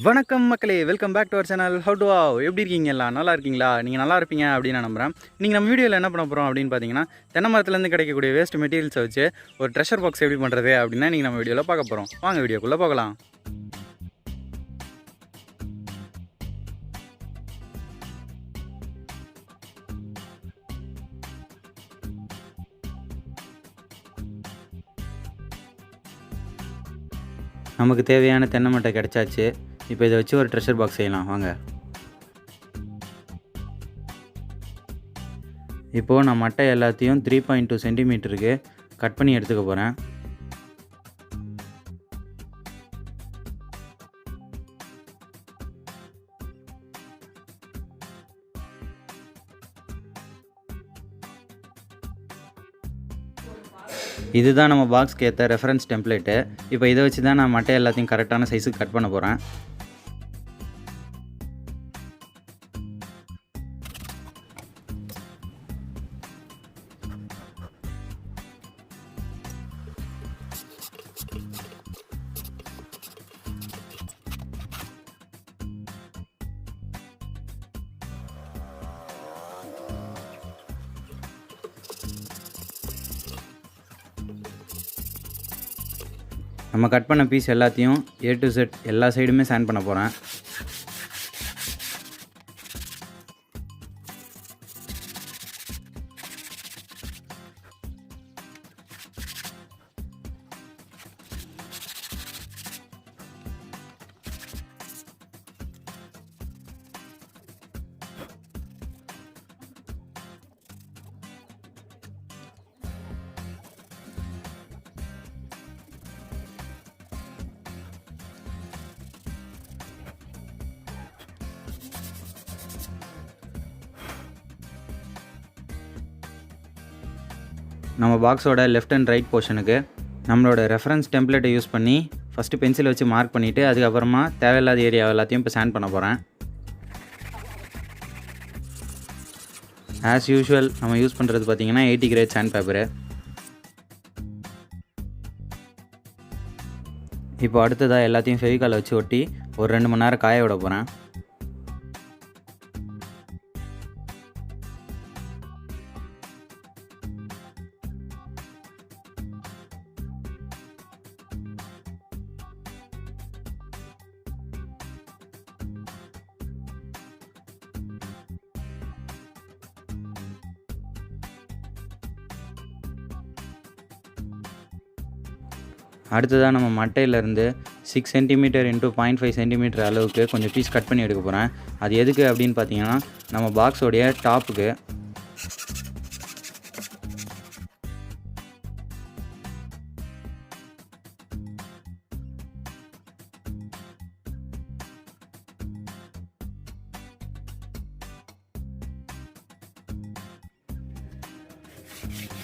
வணக்கம் மக்களே, welcome back to our channel. How to ஆவ் எப்படி இருக்கீங்களா? நல்லா இருக்கீங்களா? நீங்கள் நல்லா இருப்பீங்க அப்படின்னு நான் நம்புகிறேன். நீங்கள் நம்ம வீடியோவில் என்ன பண்ண போகிறோம் அப்படின்னு பார்த்தீங்கன்னா, தென்னை மரத்துலேருந்து கிடைக்கக்கூடிய வேஸ்ட் மெட்டீரியல்ஸை வச்சு ஒரு ட்ரெஷர் பாக்ஸ் எப்படி பண்ணுறது அப்படின்னா நீங்கள் நம்ம வீடியோவில் பார்க்க போகிறோம். வாங்க வீடியோக்குள்ளே போகலாம். நமக்கு தேவையான தென்னை மட்டை கிடச்சாச்சு. இப்போ இதை வச்சு ஒரு ட்ரெஷர் பாக்ஸ் செய்யலாம் வாங்க. இப்போது நான் மட்டை எல்லாத்தையும் 3.2 சென்டிமீட்டருக்கு கட் பண்ணி எடுத்துக்க போகிறேன். இதுதான் நம்ம பாக்ஸ்க்கு ஏற்ற ரெஃபரன்ஸ் டெம்ப்ளேட்டு. இப்போ இதை வச்சு தான் நான் மட்டை எல்லாத்தையும் கரெக்டான சைஸுக்கு கட் பண்ண போகிறேன். நம்ம கட் பண்ண பீஸ் எல்லாத்தையும் A to Z எல்லா சைடுமே சாண்ட் பண்ண போகிறேன். நம்ம பாக்ஸோட லெஃப்ட் அண்ட் ரைட் போர்ஷனுக்கு நம்மளோட ரெஃபரன்ஸ் டெம்ப்ளேட்டை யூஸ் பண்ணி ஃபஸ்ட்டு பென்சில் வச்சு மார்க் பண்ணிவிட்டு அதுக்கப்புறமா தேவையில்லாத ஏரியா எல்லாத்தையும் இப்போ சாண்ட் பண்ண போகிறேன். ஆஸ் யூஷுவல் நம்ம யூஸ் பண்ணுறது பார்த்திங்கன்னா 80 கிரேட் சாண்ட் பேப்பரு. இப்போ அடுத்ததாக எல்லாத்தையும் ஃபெவிகால் வச்சு ஒட்டி ஒரு 2 மணி நேரம் காய விட போகிறேன். அடுத்ததாக நம்ம மட்டையிலேருந்து 6 சென்டிமீட்டர் இன்ட்டு 0.5 சென்டிமீட்டர் அளவுக்கு கொஞ்சம் பீஸ் கட் பண்ணி எடுக்க போகிறேன். அது எதுக்கு அப்படின்னு பார்த்தீங்கன்னா நம்ம பாக்ஸோடைய டாப்புக்கு.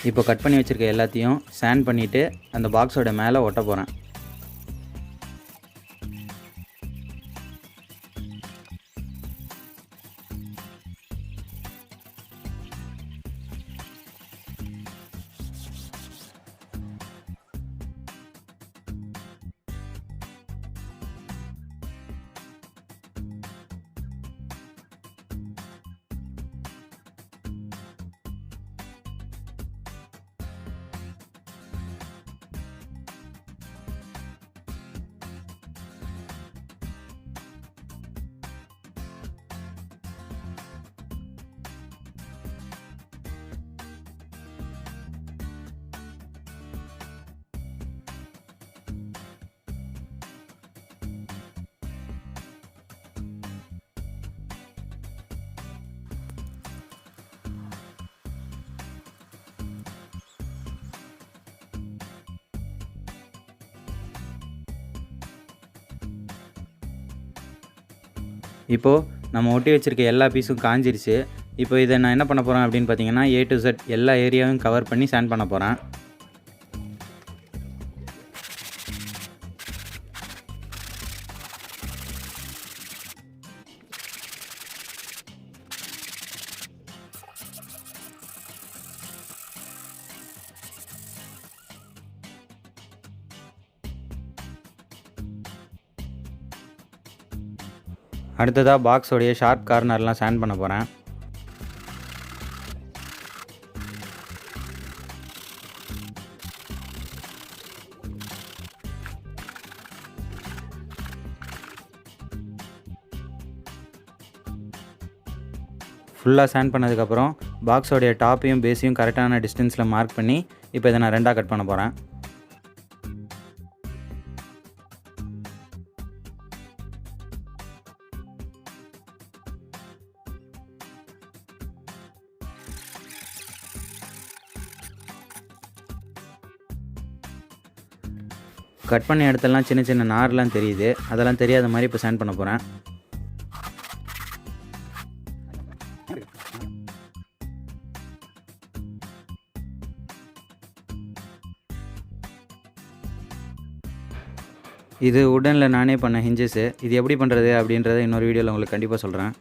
இப்போ கட் பண்ணி வச்சுருக்க எல்லாத்தையும் சாண்ட் பண்ணிவிட்டு அந்த பாக்ஸோட மேலே ஒட்ட போகிறேன். இப்போது நம்ம ஒட்டி வச்சுருக்க எல்லா பீஸும் காஞ்சிருச்சு. இப்போ இதை நான் என்ன பண்ண போகிறேன் அப்படின்னு பார்த்தீங்கன்னா A to Z எல்லா ஏரியாவும் கவர் பண்ணி சாண்ட் பண்ண போகிறேன். அடுத்ததாக பாக்ஸோடைய ஷார்ப் கார்னர்லாம் சாண்ட் பண்ண போகிறேன். ஃபுல்லாக சாண்ட் பண்ணதுக்கப்புறம் பாக்ஸோடைய டாப்பையும் பேஸையும் கரெக்டான டிஸ்டன்ஸில் மார்க் பண்ணி இப்போ இதை நான் 2ஆக கட் பண்ண போகிறேன். கட் பண்ண இடத்தெல்லாம் சின்ன சின்ன நார்லாம் தெரியுது. அதெல்லாம் தெரியாத மாதிரி இப்போ சாண்ட் பண்ண போகிறேன். இது உடனில் நானே பண்ண ஹிஞ்சஸ்ஸு. இது எப்படி பண்ணுறது அப்படின்றத இன்னொரு வீடியோவில் உங்களுக்கு கண்டிப்பாக சொல்கிறேன்.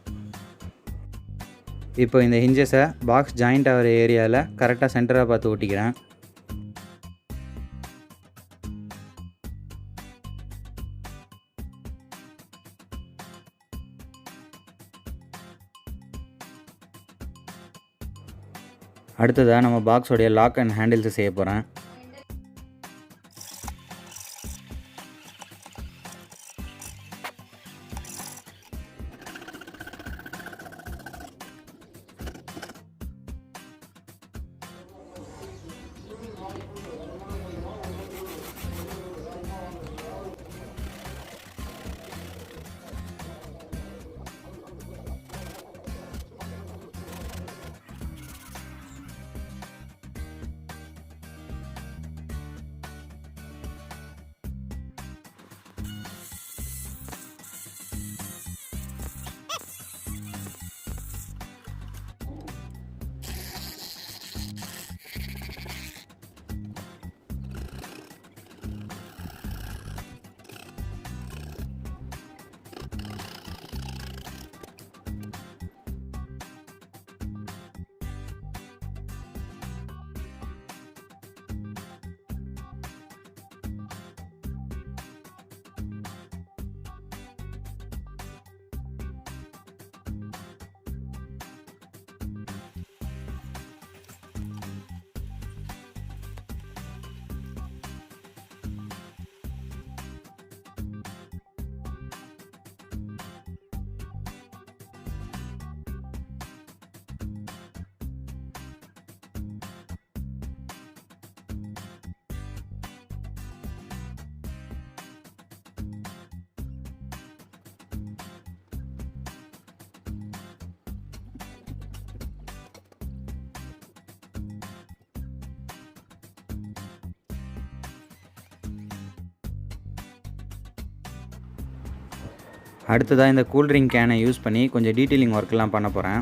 இப்போ இந்த ஹிஞ்சஸை பாக்ஸ் ஜாயிண்ட் ஆகிற ஏரியாவில் கரெக்டாக சென்டராக பார்த்து ஒட்டிக்கிறேன். அடுத்ததாக நம்ம பாக்ஸோடைய லாக் அண்ட் ஹேண்டில்ஸை செய்ய போகிறேன். அடுத்ததாக இந்த கூல்ட்ரிங்க் கேனை யூஸ் பண்ணி கொஞ்சம் டீட்டெயிலிங் ஒர்க்கெலாம் பண்ண போகிறேன்.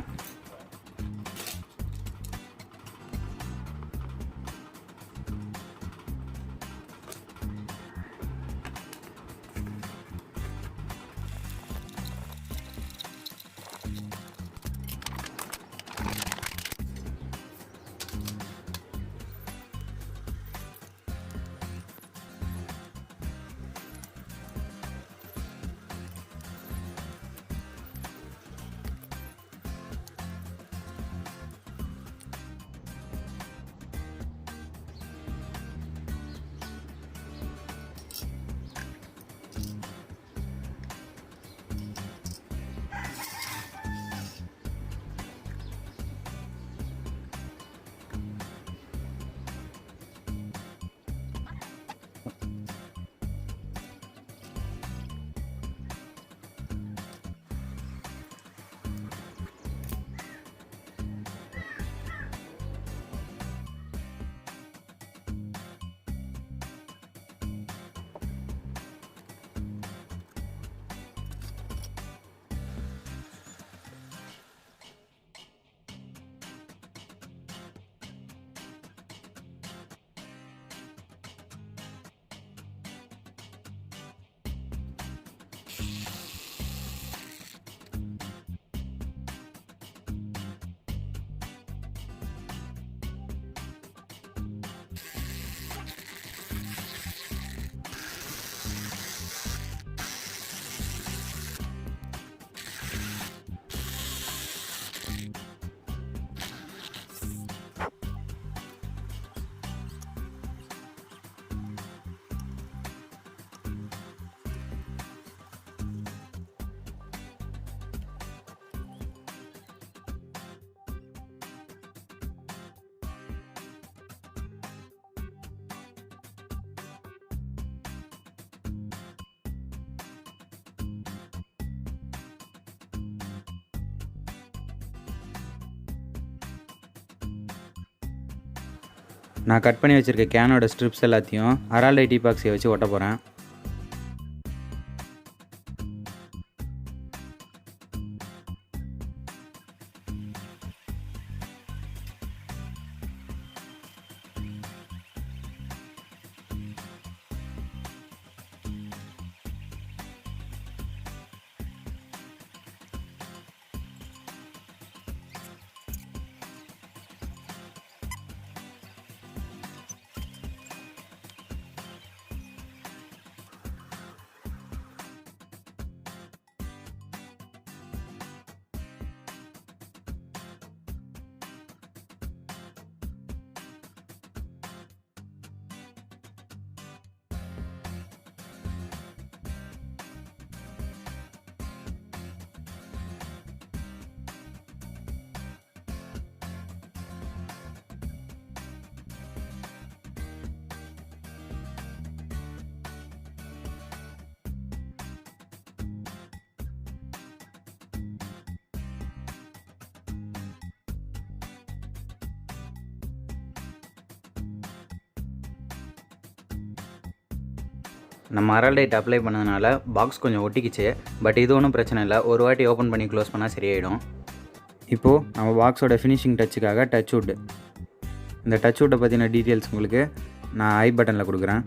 நான் கட் பண்ணி வச்சுருக்க கேனோட ஸ்ட்ரிப்ஸ் எல்லாத்தையும் அரல்டைட் ஈபாக்சியை வச்சு ஒட்ட போகிறேன். நம்ம அரல்டைட் அப்ளை பண்ணதுனால பாக்ஸ் கொஞ்சம் ஒட்டிக்கிச்சு. பட் இது ஒன்றும் பிரச்சனை இல்லை. ஒரு வாட்டி ஓப்பன் பண்ணி க்ளோஸ் பண்ணால் சரியாயிடும். இப்போது நம்ம பாக்ஸோட ஃபினிஷிங் டச்சுக்காக டச் வுட். இந்த டச் வுட்டை பற்றின டீட்டெயில்ஸ் உங்களுக்கு நான் ஐ பட்டனில் கொடுக்குறேன்.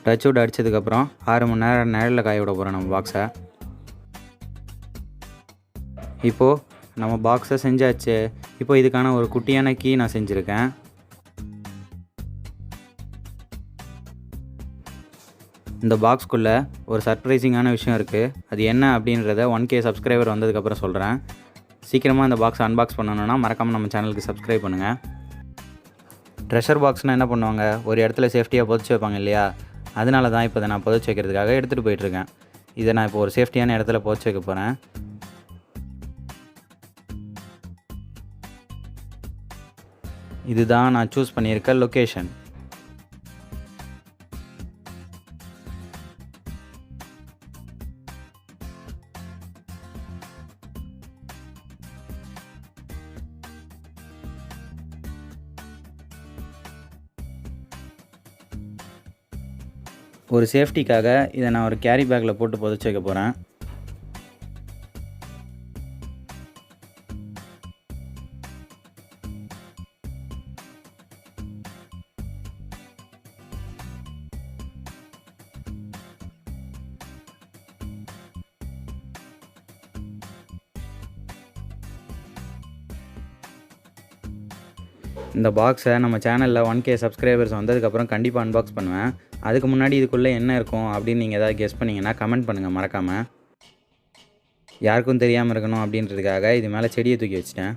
டச் வுட் அடித்ததுக்கப்புறம் 6 மணி நேரம் நிழலில் காய விட போகிறோம் நம்ம பாக்ஸை. இப்போது நம்ம பாக்ஸை செஞ்சாச்சு. இப்போ இதுக்கான ஒரு குட்டியான கீ நான் செஞ்சுருக்கேன். இந்த பாக்ஸ்க்குள்ளே ஒரு சர்ப்ரைசிங்கான விஷயம் இருக்குது. அது என்ன அப்படின்றத 1K சப்ஸ்கிரைபர் வந்ததுக்கப்புறம் சொல்கிறேன். சீக்கிரமாக இந்த பாக்ஸை அன்பாக்ஸ் பண்ணணுன்னா மறக்காமல் நம்ம சேனலுக்கு சப்ஸ்கிரைப் பண்ணுங்கள். ட்ரெஷர் பாக்ஸ்னால் என்ன பண்ணுவாங்க, ஒரு இடத்துல சேஃப்டியாக புதைச்சி வைப்பாங்க இல்லையா? அதனால தான் இப்போ நான் புதைச்சி வைக்கிறதுக்காக எடுத்துகிட்டு போயிட்டுருக்கேன். இதை நான் இப்போ ஒரு சேஃப்டியான இடத்துல புதைச்சி வைக்க போகிறேன். இதுதான் நான் சூஸ் பண்ணியிருக்க லொக்கேஷன். ஒரு சேஃப்டிக்காக இதை நான் ஒரு கேரி பேக்கில் போட்டு புதைச்சி வைக்க போகிறேன். இந்த பாக்ஸை நம்ம சேனலில் 1K சப்ஸ்கிரைபர்ஸ் வந்ததுக்கப்புறம் கண்டிப்பாக அன்பாக்ஸ் பண்ணுவேன். அதுக்கு முன்னாடி இதுக்குள்ளே என்ன இருக்கும் அப்படின்னு நீங்கள் ஏதாவது கெஸ் பண்ணிங்கன்னா கமெண்ட் பண்ணுங்கள் மறக்காமல். யாருக்கும் தெரியாமல் இருக்கணும் அப்படின்றதுக்காக இது மேலே செடியை தூக்கி வச்சிட்டேன்.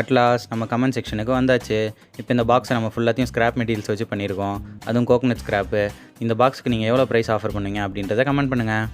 அட்லாஸ்ட் நம்ம கமெண்ட் செக்ஷனுக்கு வந்தாச்சு. இப்போ இந்த பாக்ஸை நம்ம ஃபுல்லாத்தையும் ஸ்க்ராப் மெட்டீரியல்ஸ் வச்சு பண்ணியிருக்கோம். அதுவும் கோகனட் ஸ்க்ராப்பு. இந்த பாக்ஸுக்கு நீங்கள் எவ்வளோ ப்ரைஸ் ஆஃபர் பண்ணுவீங்க அப்படின்றத கமெண்ட் பண்ணுங்கள்.